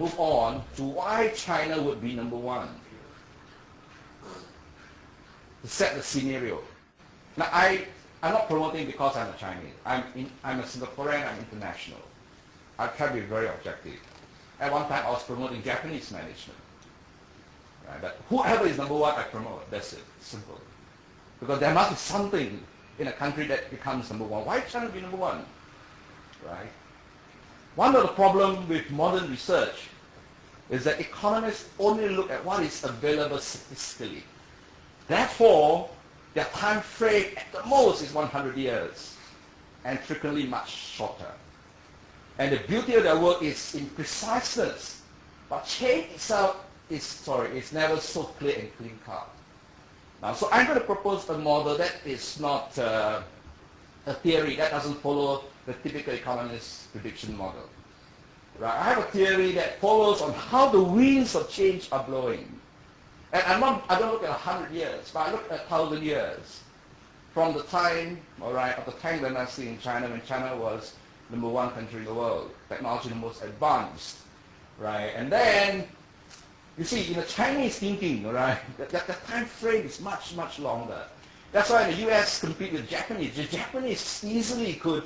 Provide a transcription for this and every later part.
move on to why China would be number one. To set the scenario. Now, I'm not promoting because I'm a Chinese. I'm a Singaporean, I'm international. I try to be very objective. At one time, I was promoting Japanese management. Right? But whoever is number one, I promote. That's it. Simple. Because there must be something in a country that becomes number one. Why China be number one? Right? One of the problems with modern research is that economists only look at what is available statistically. Therefore, their time frame at the most is 100 years, and frequently much shorter. And the beauty of their work is in preciseness, but change itself is never so clear and clean cut. Now, so I'm going to propose a model that is not a theory that doesn't follow the typical economist prediction model. Right? I have a theory that follows on how the winds of change are blowing. And I don't look at 100 years, but I look at 1,000 years. From the time, of the Tang dynasty in China, when China was number one country in the world, technology the most advanced, right? And then, you see, in the Chinese thinking, the time frame is much, much longer. That's why the US compete with Japanese. The Japanese easily could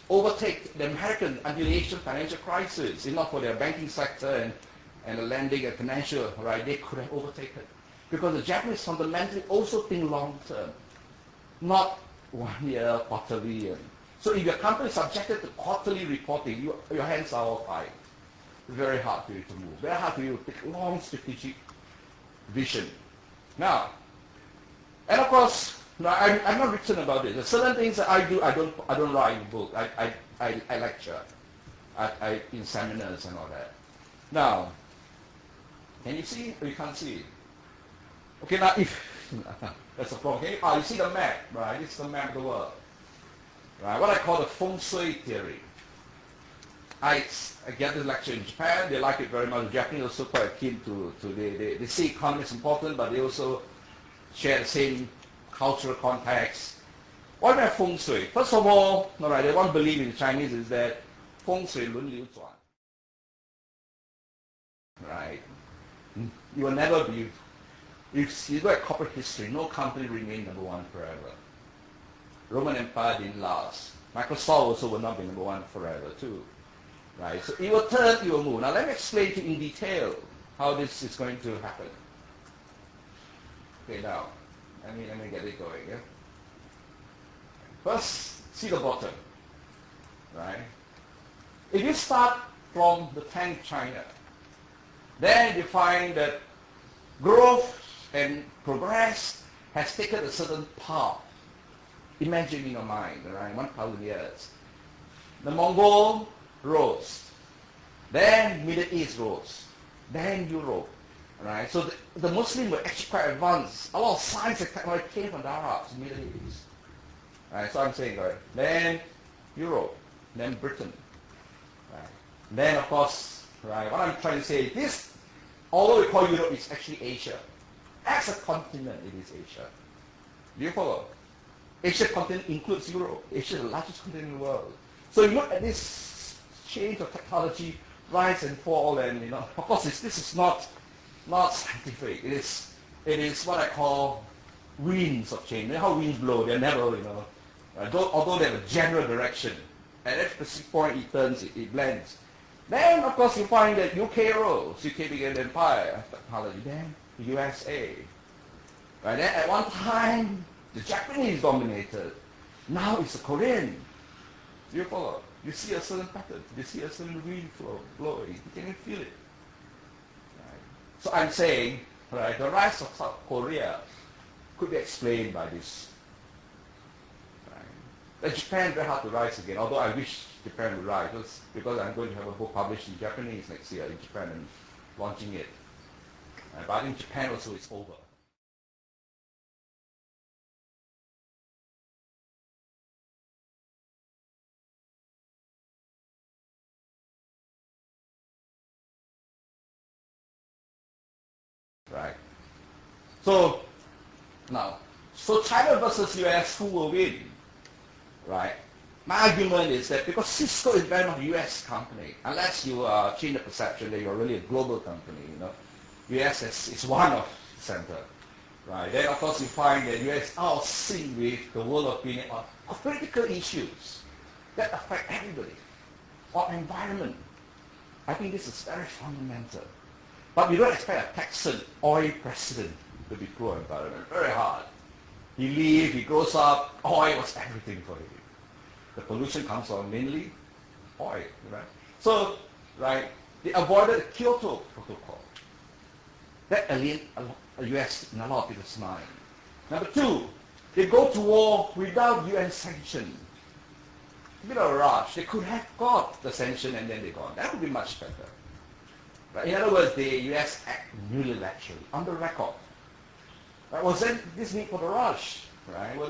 overtake the American until the Asian financial crisis. If not for their banking sector and the lending and financial, they could have overtaken. Because the Japanese fundamentally also think long term, not 1 year, quarterly. So if your company is subjected to quarterly reporting, your hands are all tied. Very hard for you to move. Very hard for you to take long strategic vision. Now, and of course, I'm not written about it. There's certain things that I do, I don't write in book. I lecture in seminars and all that. Now, can you see or you can't see? Okay, now if that's a problem. Okay? You see the map, right? This is the map of the world. Right? What I call the feng shui theory. I get this lecture in Japan. They like it very much. The Japanese are also quite keen to they see economy is important, but they also share the same cultural context. What about feng shui? First of all, the one belief in the Chinese is that feng shui 轮流转. Right? You will never be. If you look at corporate history, no company remained number one forever. Roman Empire didn't last. Microsoft also will not be number one forever too. Right? So it will turn, it will move. Now let me explain to you in detail how this is going to happen. Okay, now, let me get it going. Yeah? First, see the bottom. Right? If you start from the Tang China, then you find that growth and progress has taken a certain path. Imagine in your mind, 1,000 years. The Mongol rose, then Middle East rose, then Europe. Right? So the Muslims were actually quite advanced. A lot of science and technology came from the Arabs, Middle East. Right? So I'm saying, then Europe, then Britain. Right? Then of course, what I'm trying to say is this, although we call Europe, it's actually Asia. As a continent, it is Asia. Do you follow? Asia continent includes Europe. Asia is the largest continent in the world. So you look at this change of technology, rise and fall, and of course this is not scientific. It is what I call winds of change. You know how winds blow? They're never, although they have a general direction. At that specific point it turns, it blends. Then of course you find that UK rose. UK became an empire of technology. Then the USA. Right? Then at one time the Japanese dominated. Now it's the Korean. Do you follow? You see a certain pattern. You see a certain wind flow blowing. You can feel it. Right? So I'm saying, the rise of South Korea could be explained by this. Right? But Japan very hard to rise again, although I wish Japan would rise, because I'm going to have a book published in Japanese next year in Japan and launching it. But I think Japan also is over. Right. So now, China versus US, who will win? Right. My argument is that because CISCO is very much a US company, unless you change the perception that you're really a global company, US is one of the center. Right. Then of course you find that US are out of sync with the world opinion on critical issues that affect everybody. Or environment. I think this is very fundamental. But we don't expect a Texan oil president to be pro-environment. Very hard. He lives, he grows up, oil was everything for him. The pollution comes from mainly oil. Right? So, right, they avoided the Kyoto Protocol. That alienated the US in a lot of people's mind. Number two, they go to war without UN sanction. A bit of a rush. They could have got the sanction and then they gone. That would be much better. Right? In other words, the US act unilaterally, on the record. Right? Was then this need for the rush? Right? Well,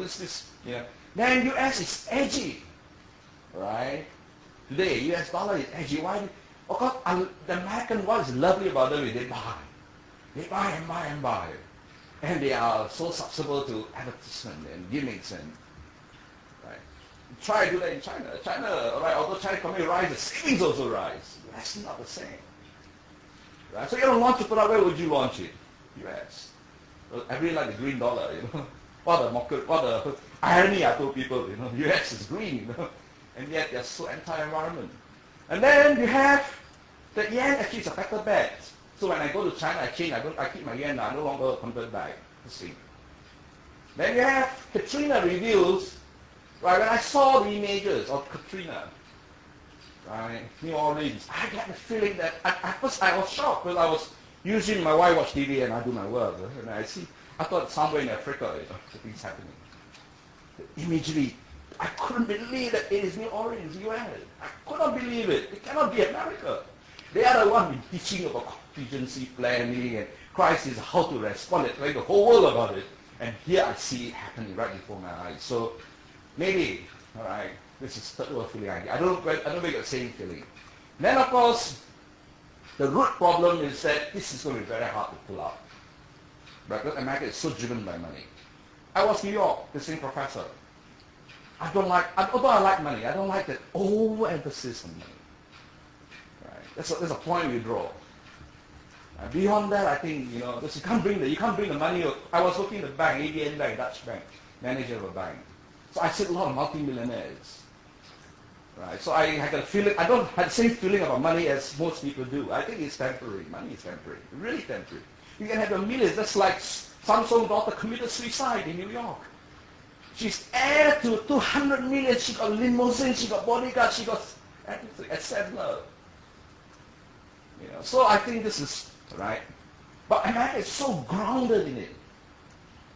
Then US is edgy. Right? Today, US dollar is edgy. Why? Of course, the American, what is lovely about them is they buy. They buy and buy and buy. And they are so susceptible to advertisement and gimmicks and right. Try to do that in China. China, right, although China economy rises, savings also rise. That's not the same. Right? So you don't launch a product, where would you launch it? US. Well, I really like the green dollar, What the irony I told people, US is green, and yet they're so anti-environment. And then you have the yen actually is a better bet. So when I go to China, I keep my yen, I no longer convert back. Then you have Katrina reviews. Right, when I saw the images of Katrina, right, New Orleans, I get the feeling that at first I was shocked because I was usually my wife watch TV and I do my work, and I thought somewhere in Africa, the things happening. Immediately, I couldn't believe that it is New Orleans, US. I could not believe it. It cannot be America. They are the one teaching about contingency planning and crisis, how to respond, telling the whole world about it. And here I see it happening right before my eyes. So maybe, all right, this is third world feeling idea. I don't make the same feeling. Then of course, the root problem is that this is going to be very hard to pull out. Because America is so driven by money. I was New York, the same professor. Although I like money, I don't like that overemphasis on money. Right? That's a point we draw. Beyond that, I think, you can't bring the money. I was working in the bank, ABN Bank, Dutch bank, manager of a bank. So I see a lot of multimillionaires. Right? So I had a feeling, I don't have the same feeling about money as most people do. I think it's temporary. Money is temporary. Really temporary. You can have a million, just like Samsung's daughter committed suicide in New York. She's heir to 200 million. She got limousine, she got bodyguard, she got everything, etc. So I think this is right. But America is so grounded in it.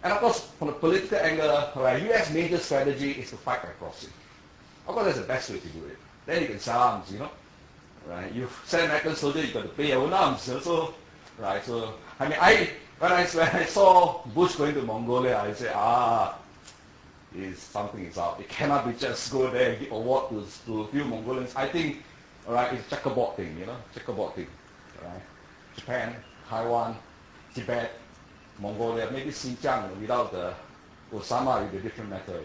And of course, from the political angle, right, US major strategy is to fight by proxy. Of course, that's the best way to do it. Then you can sell arms, Right? You send American soldiers, you got to pay your own arms. So, right, so, when I saw Bush going to Mongolia, I said, something is out. It cannot be just go there and give award to a few Mongolians. I think, all right, it's a checkerboard thing, checkerboard thing. Right? Japan, Taiwan, Tibet, Mongolia, maybe Xinjiang without the Osama with a different matter.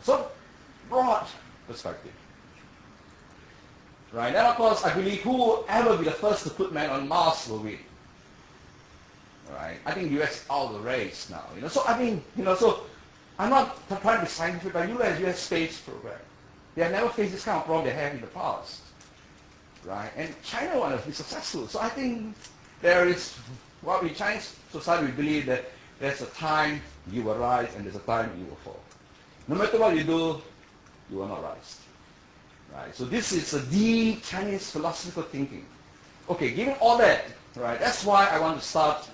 So, broad perspective. Right? And of course, I believe who will ever be the first to put man on Mars will win. Right? I think US is out of the race now. So I mean, so I'm not trying to be scientific, but US space program. They have never faced this kind of problem they have in the past. Right? And China wanted to be successful. So I think there is, what in Chinese society we believe that there's a time you will rise and there's a time you will fall. No matter what you do, you will not rise. Right? So this is a deep Chinese philosophical thinking. Okay, given all that, right, that's why I want to start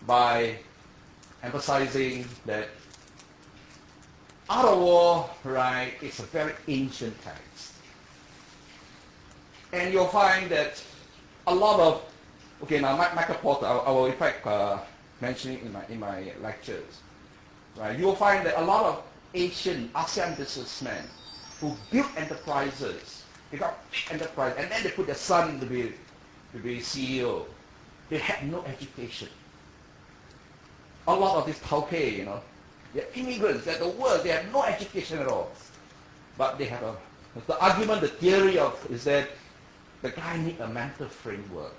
by emphasizing that Art of War, right, is a very ancient text. And you'll find that a lot of, okay, now Michael Porter, I will in fact mention it in my lectures. Right? You'll find that a lot of Asian ASEAN businessmen who built enterprises, they got big enterprise, and then they put their son to be CEO. They had no education. A lot of this Tauke, They're immigrants, they're the worst, they have no education at all. But they have the argument, the theory is that the guy needs a mental framework.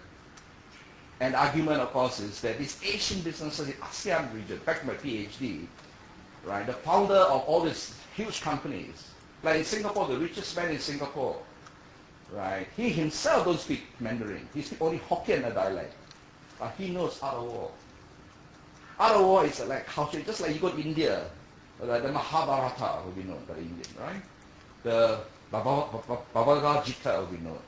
And the argument, of course, is that these Asian businesses in ASEAN region, back to my PhD, right, the founder of all these huge companies, like in Singapore, the richest man in Singapore, right, he himself don't speak Mandarin. He speaks only Hokkien, a dialect. But he knows other war. Other war is like culture, just like you go to India, the Mahabharata will be known by the Indian, right? The Bhagavad Gita will be known.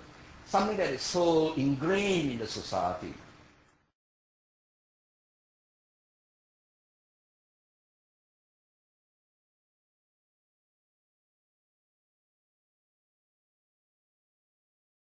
Something that is so ingrained in the society.